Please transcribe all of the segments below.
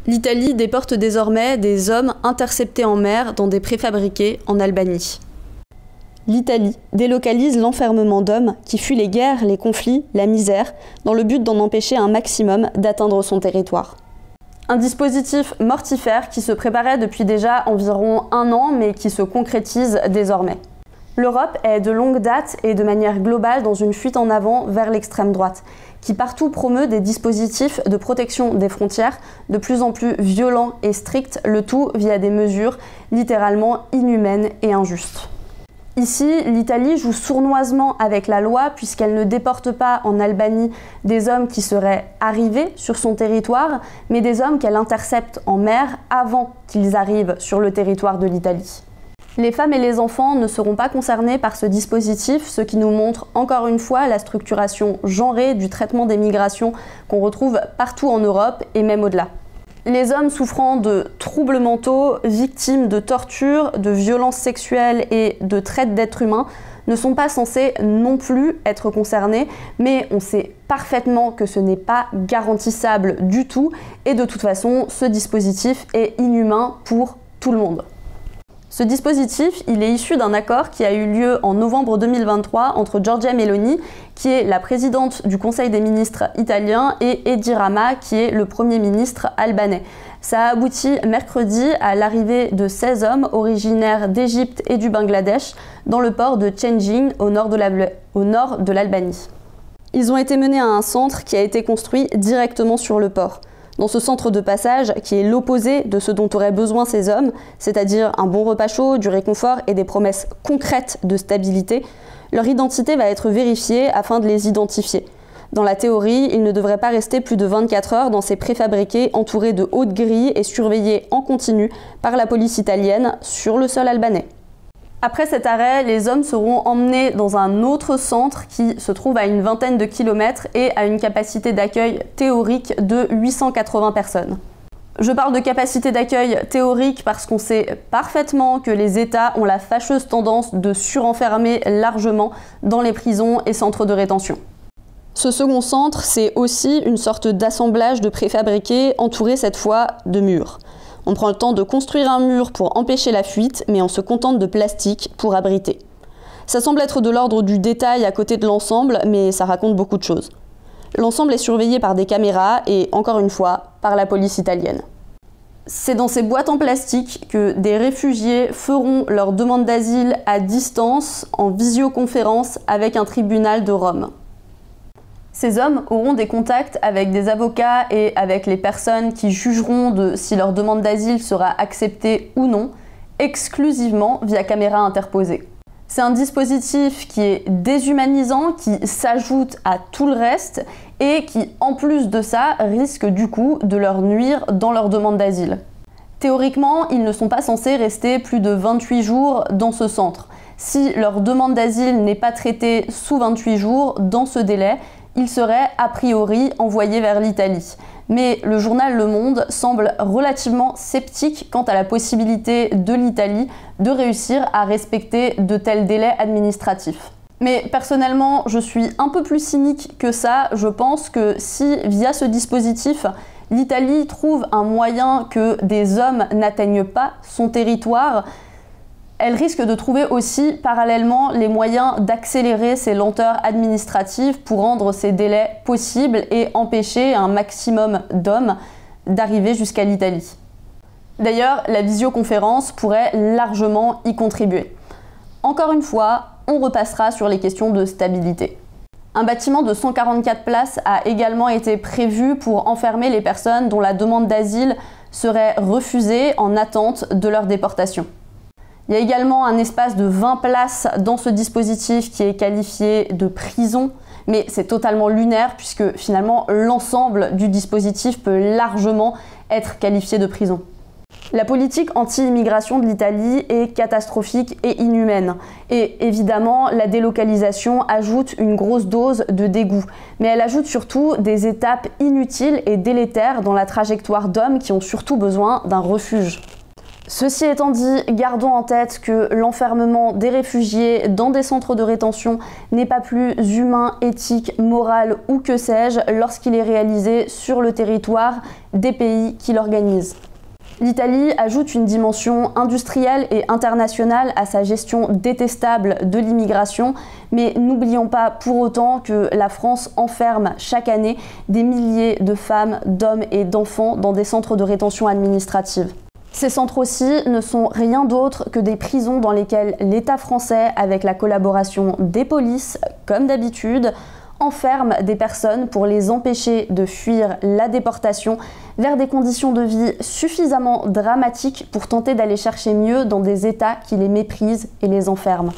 L'Italie déporte désormais des hommes interceptés en mer dans des préfabriqués en Albanie. L'Italie délocalise l'enfermement d'hommes qui fuient les guerres, les conflits, la misère, dans le but d'en empêcher un maximum d'atteindre son territoire. Un dispositif mortifère qui se préparait depuis déjà environ 1 an, mais qui se concrétise désormais. L'Europe est de longue date et de manière globale dans une fuite en avant vers l'extrême droite, qui partout promeut des dispositifs de protection des frontières de plus en plus violents et stricts, le tout via des mesures littéralement inhumaines et injustes. Ici, l'Italie joue sournoisement avec la loi puisqu'elle ne déporte pas en Albanie des hommes qui seraient arrivés sur son territoire, mais des hommes qu'elle intercepte en mer avant qu'ils arrivent sur le territoire de l'Italie. Les femmes et les enfants ne seront pas concernés par ce dispositif, ce qui nous montre encore une fois la structuration genrée du traitement des migrations qu'on retrouve partout en Europe et même au-delà. Les hommes souffrant de troubles mentaux, victimes de tortures, de violences sexuelles et de traite d'êtres humains ne sont pas censés non plus être concernés, mais on sait parfaitement que ce n'est pas garantissable du tout et de toute façon, ce dispositif est inhumain pour tout le monde. Ce dispositif, il est issu d'un accord qui a eu lieu en novembre 2023 entre Giorgia Meloni, qui est la présidente du Conseil des ministres italien, et Edi Rama, qui est le Premier ministre albanais. Ça a abouti mercredi à l'arrivée de 16 hommes originaires d'Égypte et du Bangladesh dans le port de Chenjin, au nord de l'Albanie. Ils ont été menés à un centre qui a été construit directement sur le port. Dans ce centre de passage, qui est l'opposé de ce dont auraient besoin ces hommes, c'est-à-dire un bon repas chaud, du réconfort et des promesses concrètes de stabilité, leur identité va être vérifiée afin de les identifier. Dans la théorie, ils ne devraient pas rester plus de 24 heures dans ces préfabriqués entourés de hautes grilles et surveillés en continu par la police italienne sur le sol albanais. Après cet arrêt, les hommes seront emmenés dans un autre centre qui se trouve à une vingtaine de kilomètres et a une capacité d'accueil théorique de 880 personnes. Je parle de capacité d'accueil théorique parce qu'on sait parfaitement que les États ont la fâcheuse tendance de surenfermer largement dans les prisons et centres de rétention. Ce second centre, c'est aussi une sorte d'assemblage de préfabriqués entourés cette fois de murs. On prend le temps de construire un mur pour empêcher la fuite, mais on se contente de plastique pour abriter. Ça semble être de l'ordre du détail à côté de l'ensemble, mais ça raconte beaucoup de choses. L'ensemble est surveillé par des caméras et, encore une fois, par la police italienne. C'est dans ces boîtes en plastique que des réfugiés feront leur demande d'asile à distance, en visioconférence avec un tribunal de Rome. Ces hommes auront des contacts avec des avocats et avec les personnes qui jugeront de si leur demande d'asile sera acceptée ou non, exclusivement via caméra interposée. C'est un dispositif qui est déshumanisant, qui s'ajoute à tout le reste et qui, en plus de ça, risque du coup de leur nuire dans leur demande d'asile. Théoriquement, ils ne sont pas censés rester plus de 28 jours dans ce centre. Si leur demande d'asile n'est pas traitée sous 28 jours, dans ce délai, ils seraient a priori envoyés vers l'Italie. Mais le journal Le Monde semble relativement sceptique quant à la possibilité de l'Italie de réussir à respecter de tels délais administratifs. Mais personnellement, je suis un peu plus cynique que ça. Je pense que si, via ce dispositif, l'Italie trouve un moyen que des hommes n'atteignent pas son territoire, elle risque de trouver aussi parallèlement les moyens d'accélérer ces lenteurs administratives pour rendre ces délais possibles et empêcher un maximum d'hommes d'arriver jusqu'à l'Italie. D'ailleurs, la visioconférence pourrait largement y contribuer. Encore une fois, on repassera sur les questions de stabilité. Un bâtiment de 144 places a également été prévu pour enfermer les personnes dont la demande d'asile serait refusée en attente de leur déportation. Il y a également un espace de 20 places dans ce dispositif qui est qualifié de prison, mais c'est totalement lunaire puisque finalement l'ensemble du dispositif peut largement être qualifié de prison. La politique anti-immigration de l'Italie est catastrophique et inhumaine. Et évidemment, la délocalisation ajoute une grosse dose de dégoût. Mais elle ajoute surtout des étapes inutiles et délétères dans la trajectoire d'hommes qui ont surtout besoin d'un refuge. Ceci étant dit, gardons en tête que l'enfermement des réfugiés dans des centres de rétention n'est pas plus humain, éthique, moral ou que sais-je lorsqu'il est réalisé sur le territoire des pays qui l'organisent. L'Italie ajoute une dimension industrielle et internationale à sa gestion détestable de l'immigration, mais n'oublions pas pour autant que la France enferme chaque année des milliers de femmes, d'hommes et d'enfants dans des centres de rétention administrative. Ces centres aussi ne sont rien d'autre que des prisons dans lesquelles l'État français, avec la collaboration des polices, comme d'habitude, enferme des personnes pour les empêcher de fuir la déportation vers des conditions de vie suffisamment dramatiques pour tenter d'aller chercher mieux dans des États qui les méprisent et les enferment.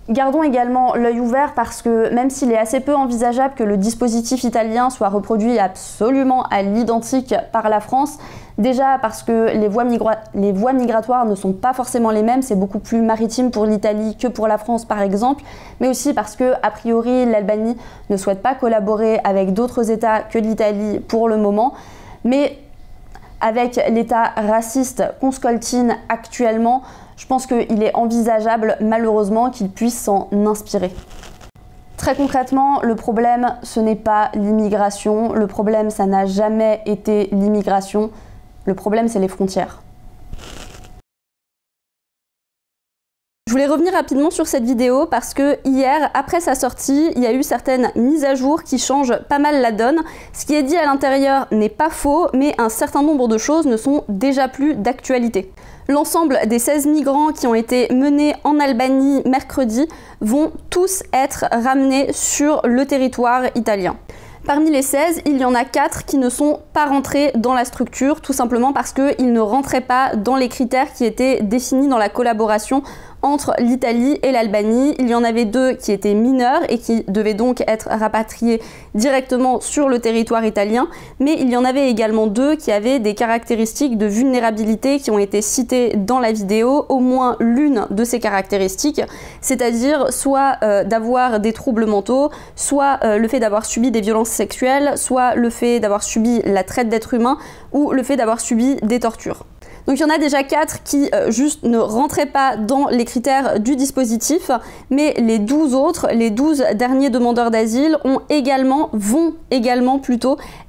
Gardons également l'œil ouvert parce que même s'il est assez peu envisageable que le dispositif italien soit reproduit absolument à l'identique par la France, déjà parce que les voies migratoires ne sont pas forcément les mêmes, c'est beaucoup plus maritime pour l'Italie que pour la France par exemple, mais aussi parce que a priori l'Albanie ne souhaite pas collaborer avec d'autres États que l'Italie pour le moment, mais avec l'État raciste qu'on scoltine actuellement, je pense qu'il est envisageable malheureusement qu'il puisse s'en inspirer. Très concrètement, le problème ce n'est pas l'immigration, le problème ça n'a jamais été l'immigration, le problème c'est les frontières. Je voulais revenir rapidement sur cette vidéo parce que hier, après sa sortie, il y a eu certaines mises à jour qui changent pas mal la donne. Ce qui est dit à l'intérieur n'est pas faux, mais un certain nombre de choses ne sont déjà plus d'actualité. L'ensemble des 16 migrants qui ont été menés en Albanie mercredi vont tous être ramenés sur le territoire italien. Parmi les 16, il y en a 4 qui ne sont pas rentrés dans la structure, tout simplement parce qu'ils ne rentraient pas dans les critères qui étaient définis dans la collaboration entre l'Italie et l'Albanie. Il y en avait 2 qui étaient mineurs et qui devaient donc être rapatriés directement sur le territoire italien, mais il y en avait également 2 qui avaient des caractéristiques de vulnérabilité qui ont été citées dans la vidéo, au moins l'une de ces caractéristiques, c'est-à-dire soit d'avoir des troubles mentaux, soit le fait d'avoir subi des violences sexuelles, soit le fait d'avoir subi la traite d'êtres humains ou le fait d'avoir subi des tortures. Donc il y en a déjà 4 qui juste ne rentraient pas dans les critères du dispositif, mais les 12 autres, les 12 derniers demandeurs d'asile vont également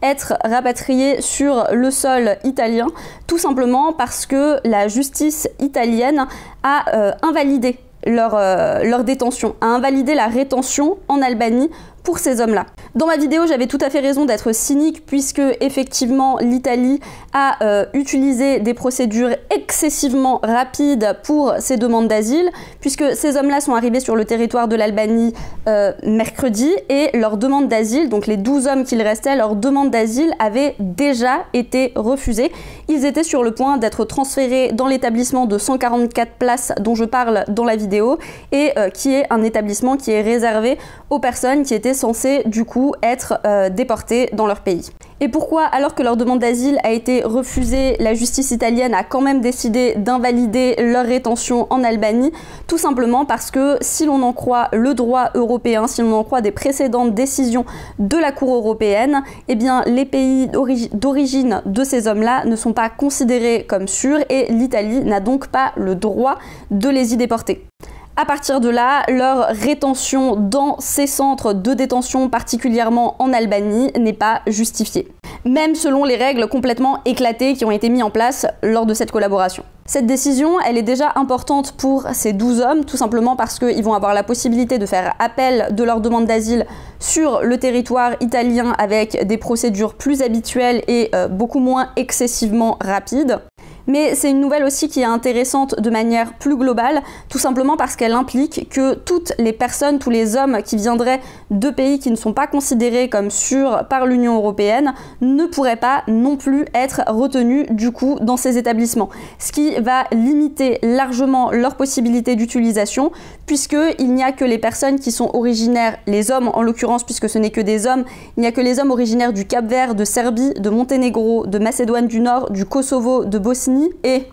être rapatriés sur le sol italien, tout simplement parce que la justice italienne a invalidé leur détention, a invalidé la rétention en Albanie pour ces hommes-là. Dans ma vidéo, j'avais tout à fait raison d'être cynique puisque effectivement l'Italie a utilisé des procédures excessivement rapides pour ces demandes d'asile, puisque ces hommes-là sont arrivés sur le territoire de l'Albanie mercredi et leur demande d'asile, donc les 12 hommes qu'il restait, leur demande d'asile avait déjà été refusée. Ils étaient sur le point d'être transférés dans l'établissement de 144 places dont je parle dans la vidéo et qui est un établissement qui est réservé aux personnes qui étaient censées du coup être déportées dans leur pays. Et pourquoi, alors que leur demande d'asile a été refusée, la justice italienne a quand même décidé d'invalider leur rétention en Albanie? Tout simplement parce que si l'on en croit le droit européen, si l'on en croit des précédentes décisions de la Cour européenne, eh bien les pays d'origine de ces hommes-là ne sont pas considérés comme sûrs et l'Italie n'a donc pas le droit de les y déporter. À partir de là, leur rétention dans ces centres de détention, particulièrement en Albanie, n'est pas justifiée, même selon les règles complètement éclatées qui ont été mises en place lors de cette collaboration. Cette décision, elle est déjà importante pour ces 12 hommes, tout simplement parce qu'ils vont avoir la possibilité de faire appel de leur demande d'asile sur le territoire italien avec des procédures plus habituelles et beaucoup moins excessivement rapides. Mais c'est une nouvelle aussi qui est intéressante de manière plus globale, tout simplement parce qu'elle implique que toutes les personnes, tous les hommes qui viendraient de pays qui ne sont pas considérés comme sûrs par l'Union européenne ne pourraient pas non plus être retenus du coup dans ces établissements. Ce qui va limiter largement leur possibilité d'utilisation, puisqu'il n'y a que les personnes qui sont originaires, les hommes en l'occurrence, puisque ce n'est que des hommes, il n'y a que les hommes originaires du Cap-Vert, de Serbie, de Monténégro, de Macédoine du Nord, du Kosovo, de Bosnie et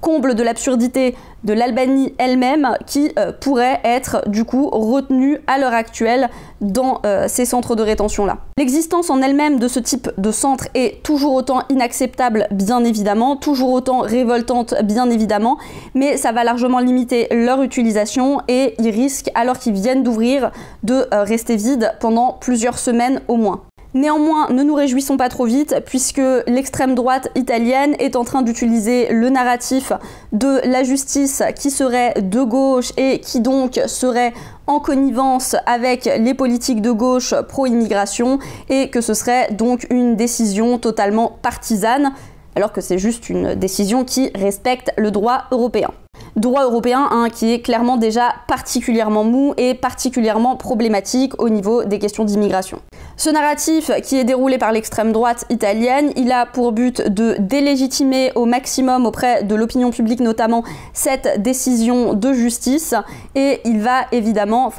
Comble de l'absurdité de l'Albanie elle-même qui pourrait être du coup retenue à l'heure actuelle dans ces centres de rétention-là. L'existence en elle-même de ce type de centre est toujours autant inacceptable, bien évidemment, toujours autant révoltante, bien évidemment, mais ça va largement limiter leur utilisation et ils risquent, alors qu'ils viennent d'ouvrir, de rester vides pendant plusieurs semaines au moins. Néanmoins, ne nous réjouissons pas trop vite puisque l'extrême droite italienne est en train d'utiliser le narratif de la justice qui serait de gauche et qui donc serait en connivence avec les politiques de gauche pro-immigration et que ce serait donc une décision totalement partisane, alors que c'est juste une décision qui respecte le droit européen. Droit européen qui est clairement déjà particulièrement mou et particulièrement problématique au niveau des questions d'immigration. Ce narratif qui est déroulé par l'extrême droite italienne, il a pour but de délégitimer au maximum auprès de l'opinion publique notamment cette décision de justice et il va évidemment,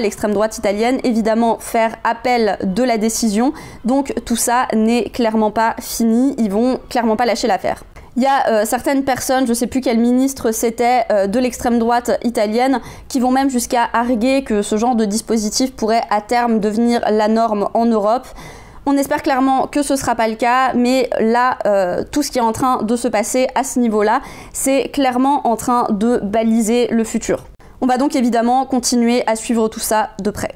l'extrême droite italienne, évidemment faire appel de la décision. Donc tout ça n'est clairement pas fini, ils vont clairement pas lâcher l'affaire. Il y a certaines personnes, je ne sais plus quel ministre c'était, de l'extrême droite italienne, qui vont même jusqu'à arguer que ce genre de dispositif pourrait à terme devenir la norme en Europe. On espère clairement que ce ne sera pas le cas, mais là, tout ce qui est en train de se passer à ce niveau-là, c'est clairement en train de baliser le futur. On va donc évidemment continuer à suivre tout ça de près.